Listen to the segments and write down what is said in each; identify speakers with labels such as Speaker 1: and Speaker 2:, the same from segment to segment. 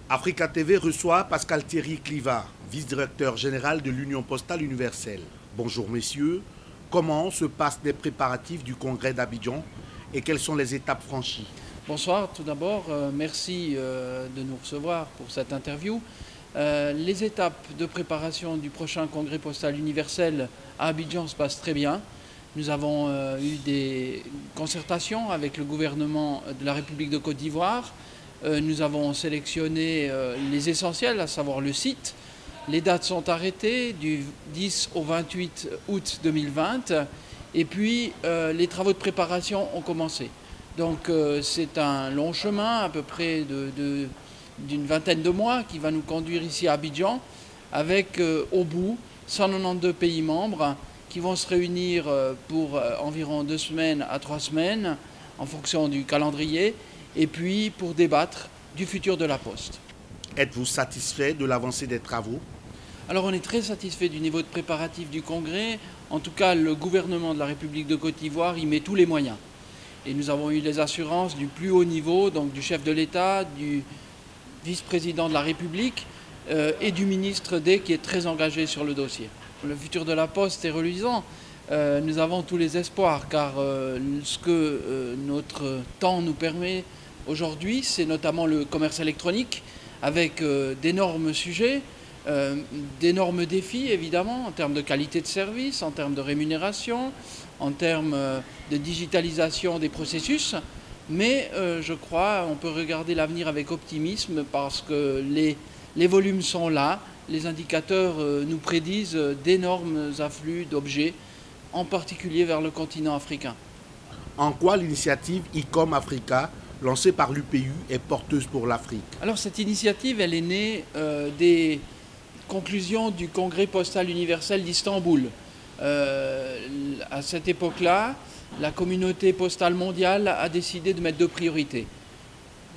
Speaker 1: Africa TV reçoit Pascal Thierry Cliva, vice-directeur général de l'Union postale universelle. Bonjour messieurs, comment se passent les préparatifs du congrès d'Abidjan et quelles sont les étapes franchies?
Speaker 2: Bonsoir, tout d'abord, merci de nous recevoir pour cette interview. Les étapes de préparation du prochain congrès postal universel à Abidjan se passent très bien. Nous avons eu des concertations avec le gouvernement de la République de Côte d'Ivoire. Nous avons sélectionné les essentiels, à savoir le site. Les dates sont arrêtées du 10 au 28 août 2020 et puis les travaux de préparation ont commencé. Donc c'est un long chemin, à peu près d'une vingtaine de mois, qui va nous conduire ici à Abidjan avec au bout 192 pays membres qui vont se réunir pour environ 2 semaines à 3 semaines en fonction du calendrier, et puis pour débattre du futur de la Poste.
Speaker 1: Êtes-vous satisfait de l'avancée des travaux?
Speaker 2: Alors on est très satisfait du niveau de préparatif du Congrès. En tout cas, le gouvernement de la République de Côte d'Ivoire y met tous les moyens. Et nous avons eu les assurances du plus haut niveau, donc du chef de l'État, du vice-président de la République et du ministre D qui est très engagé sur le dossier. Le futur de la Poste est reluisant. Nous avons tous les espoirs car ce que notre temps nous permet aujourd'hui, c'est notamment le commerce électronique avec d'énormes sujets, d'énormes défis évidemment en termes de qualité de service, en termes de rémunération, en termes de digitalisation des processus. Mais je crois on peut regarder l'avenir avec optimisme parce que les volumes sont là, les indicateurs nous prédisent d'énormes afflux d'objets, en particulier vers le continent africain.
Speaker 1: En quoi l'initiative ICOM Africa, lancée par l'UPU, est porteuse pour l'Afrique?
Speaker 2: Alors cette initiative, elle est née des conclusions du Congrès postal universel d'Istanbul. À cette époque-là, la communauté postale mondiale a décidé de mettre 2 priorités: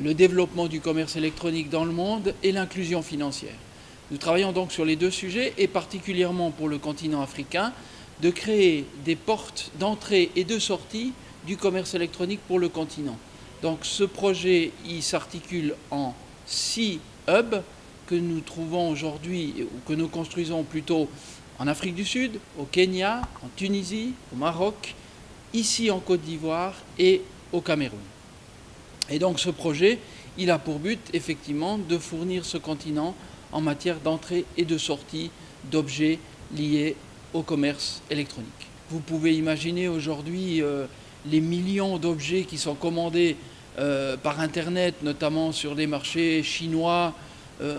Speaker 2: le développement du commerce électronique dans le monde et l'inclusion financière. Nous travaillons donc sur les 2 sujets, et particulièrement pour le continent africain, de créer des portes d'entrée et de sortie du commerce électronique pour le continent. Donc ce projet, il s'articule en 6 hubs que nous trouvons aujourd'hui, ou que nous construisons plutôt en Afrique du Sud, au Kenya, en Tunisie, au Maroc, ici en Côte d'Ivoire et au Cameroun. Et donc ce projet, il a pour but effectivement de fournir ce continent en matière d'entrée et de sortie d'objets liés au commerce électronique. Vous pouvez imaginer aujourd'hui les millions d'objets qui sont commandés par Internet, notamment sur des marchés chinois,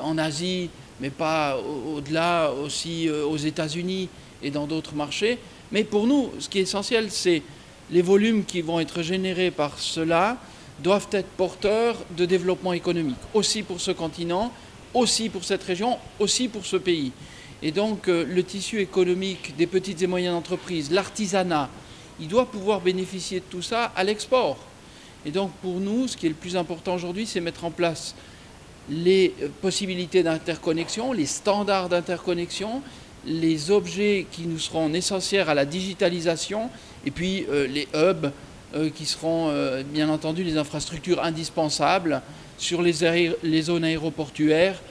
Speaker 2: en Asie, mais pas au-delà, aussi aux États-Unis et dans d'autres marchés. Mais pour nous, ce qui est essentiel, c'est les volumes qui vont être générés par cela doivent être porteurs de développement économique, aussi pour ce continent, aussi pour cette région, aussi pour ce pays. Et donc le tissu économique des petites et moyennes entreprises, l'artisanat, il doit pouvoir bénéficier de tout ça à l'export. Et donc pour nous, ce qui est le plus important aujourd'hui, c'est mettre en place les possibilités d'interconnexion, les standards d'interconnexion, les objets qui nous seront nécessaires à la digitalisation, et puis les hubs qui seront bien entendu les infrastructures indispensables sur les zones aéroportuaires,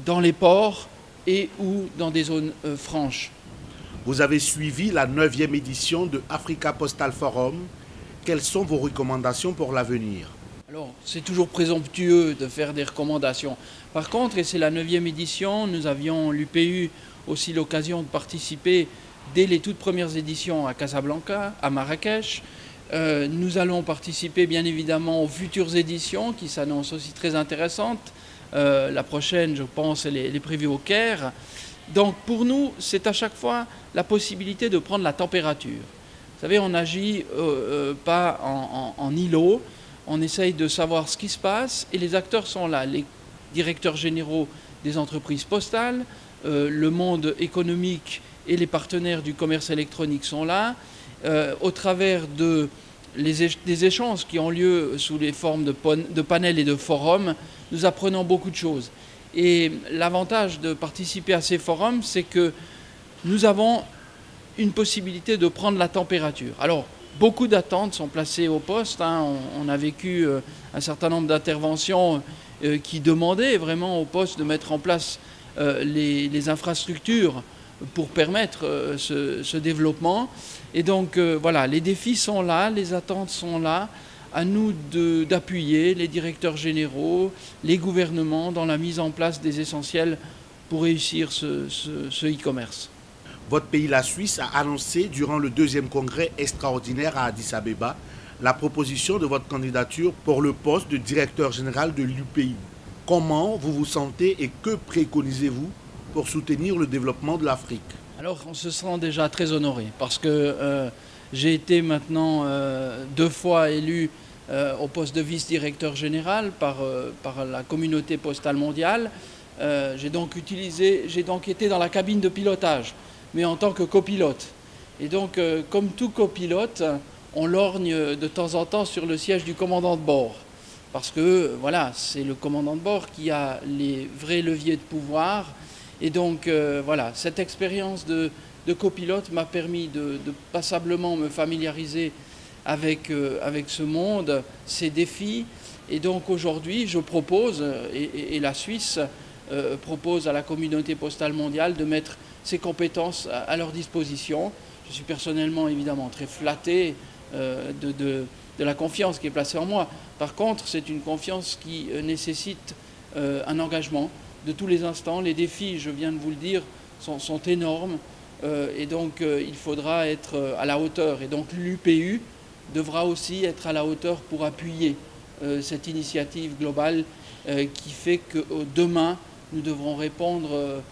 Speaker 2: dans les ports et ou dans des zones franches.
Speaker 1: Vous avez suivi la 9e édition de Africa Postal Forum. Quelles sont vos recommandations pour l'avenir?
Speaker 2: Alors, c'est toujours présomptueux de faire des recommandations. Par contre, et c'est la 9e édition, nous avions, l'UPU, aussi l'occasion de participer dès les toutes premières éditions à Casablanca, à Marrakech. Nous allons participer bien évidemment aux futures éditions qui s'annoncent aussi très intéressantes. La prochaine, je pense, elle est prévue au Caire. Donc pour nous, c'est à chaque fois la possibilité de prendre la température. Vous savez, on n'agit pas en îlot, on essaye de savoir ce qui se passe et les acteurs sont là, les directeurs généraux des entreprises postales, le monde économique et les partenaires du commerce électronique sont là au travers des échanges qui ont lieu sous les formes de panels et de forums, nous apprenons beaucoup de choses. Et l'avantage de participer à ces forums, c'est que nous avons une possibilité de prendre la température. Alors, beaucoup d'attentes sont placées au poste. On a vécu un certain nombre d'interventions qui demandaient vraiment au poste de mettre en place les infrastructures pour permettre ce développement. Et donc, voilà, les défis sont là, les attentes sont là. À nous d'appuyer les directeurs généraux, les gouvernements dans la mise en place des essentiels pour réussir ce e-commerce.
Speaker 1: Votre pays, la Suisse, a annoncé durant le 2e congrès extraordinaire à Addis Abeba la proposition de votre candidature pour le poste de directeur général de l'UPI. Comment vous vous sentez et que préconisez-vous pour soutenir le développement de l'Afrique?
Speaker 2: Alors, on se sent déjà très honoré parce que j'ai été maintenant 2 fois élu au poste de vice-directeur général par la communauté postale mondiale. J'ai donc été dans la cabine de pilotage, mais en tant que copilote. Et donc, comme tout copilote, on lorgne de temps en temps sur le siège du commandant de bord. Parce que, voilà, c'est le commandant de bord qui a les vrais leviers de pouvoir. Et donc, voilà, cette expérience de copilote m'a permis de passablement me familiariser avec ce monde, ces défis. Et donc, aujourd'hui, je propose, et la Suisse propose à la communauté postale mondiale de mettre ses compétences à leur disposition. Je suis personnellement, évidemment, très flatté de la confiance qui est placée en moi. Par contre, c'est une confiance qui nécessite un engagement de tous les instants. Les défis, je viens de vous le dire, sont énormes et donc il faudra être à la hauteur. Et donc l'UPU devra aussi être à la hauteur pour appuyer cette initiative globale qui fait que demain, nous devrons répondre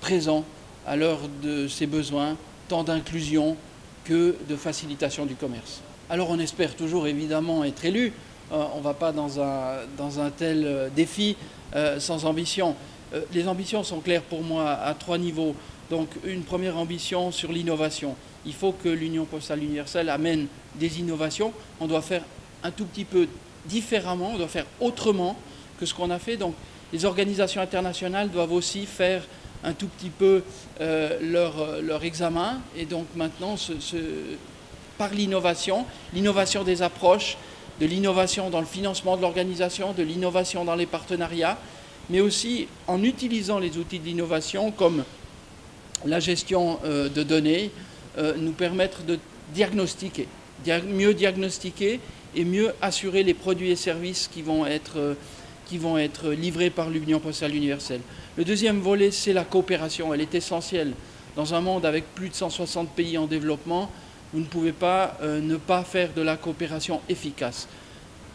Speaker 2: présent à l'heure de ces besoins, tant d'inclusion que de facilitation du commerce. Alors on espère toujours évidemment être élu. On ne va pas dans un tel défi sans ambition. Les ambitions sont claires pour moi à 3 niveaux. Donc une première ambition sur l'innovation. Il faut que l'Union postale universelle amène des innovations. On doit faire un tout petit peu différemment, on doit faire autrement que ce qu'on a fait. Donc les organisations internationales doivent aussi faire un tout petit peu leur examen. Et donc maintenant, par l'innovation des approches, de l'innovation dans le financement de l'organisation, de l'innovation dans les partenariats, mais aussi en utilisant les outils de l'innovation comme la gestion de données, nous permettre de diagnostiquer, mieux diagnostiquer et mieux assurer les produits et services qui vont être livrés par l'Union postale universelle. Le deuxième volet, c'est la coopération. Elle est essentielle. Dans un monde avec plus de 160 pays en développement, vous ne pouvez pas ne pas faire de la coopération efficace.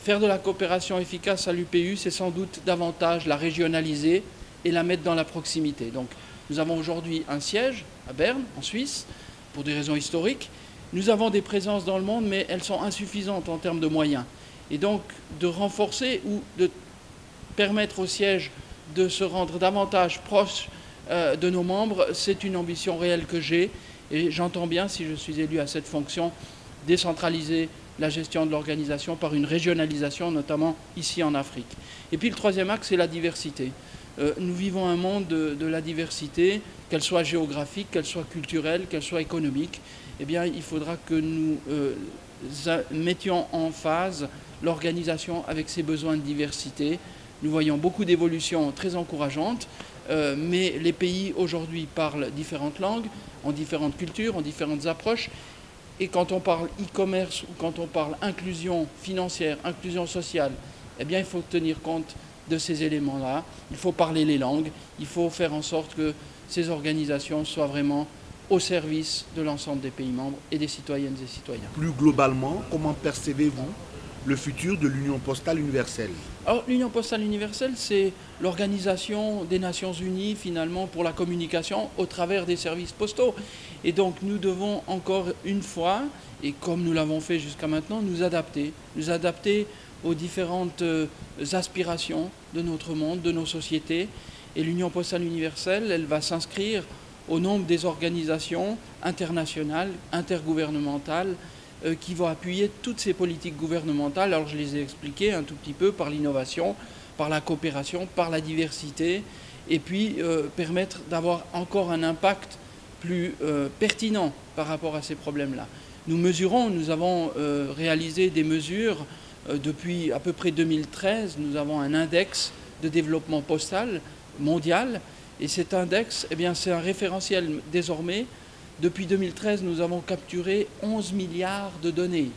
Speaker 2: Faire de la coopération efficace à l'UPU, c'est sans doute davantage la régionaliser et la mettre dans la proximité. Donc, nous avons aujourd'hui un siège à Berne, en Suisse, pour des raisons historiques. Nous avons des présences dans le monde, mais elles sont insuffisantes en termes de moyens. Et donc, de renforcer ou de permettre au siège de se rendre davantage proche de nos membres, c'est une ambition réelle que j'ai. Et j'entends bien, si je suis élu à cette fonction, décentraliser la gestion de l'organisation par une régionalisation, notamment ici en Afrique. Et puis le troisième axe, c'est la diversité. Nous vivons un monde de la diversité, qu'elle soit géographique, qu'elle soit culturelle, qu'elle soit économique. Eh bien, il faudra que nous mettions en phase l'organisation avec ses besoins de diversité. Nous voyons beaucoup d'évolutions très encourageantes, mais les pays aujourd'hui parlent différentes langues, ont différentes cultures, ont différentes approches. Et quand on parle e-commerce ou quand on parle inclusion financière, inclusion sociale, eh bien, il faut tenir compte de ces éléments-là. Il faut parler les langues, il faut faire en sorte que ces organisations soient vraiment au service de l'ensemble des pays membres et des citoyennes et citoyens.
Speaker 1: Plus globalement, comment percevez-vous le futur de l'Union postale universelle?
Speaker 2: Alors, l'Union postale universelle, c'est l'organisation des Nations Unies, finalement, pour la communication au travers des services postaux. Et donc, nous devons encore une fois, et comme nous l'avons fait jusqu'à maintenant, nous adapter aux différentes aspirations de notre monde, de nos sociétés. Et l'Union postale universelle, elle va s'inscrire au nombre des organisations internationales, intergouvernementales, qui vont appuyer toutes ces politiques gouvernementales. Alors je les ai expliquées un tout petit peu par l'innovation, par la coopération, par la diversité, et puis permettre d'avoir encore un impact plus pertinent par rapport à ces problèmes-là. Nous avons réalisé des mesures depuis à peu près 2013. Nous avons un index de développement postal mondial, et cet index, eh bien, c'est un référentiel désormais. Depuis 2013, nous avons capturé 11 milliards de données.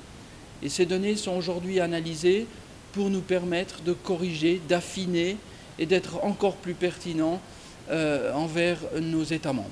Speaker 2: Et ces données sont aujourd'hui analysées pour nous permettre de corriger, d'affiner et d'être encore plus pertinents envers nos États membres.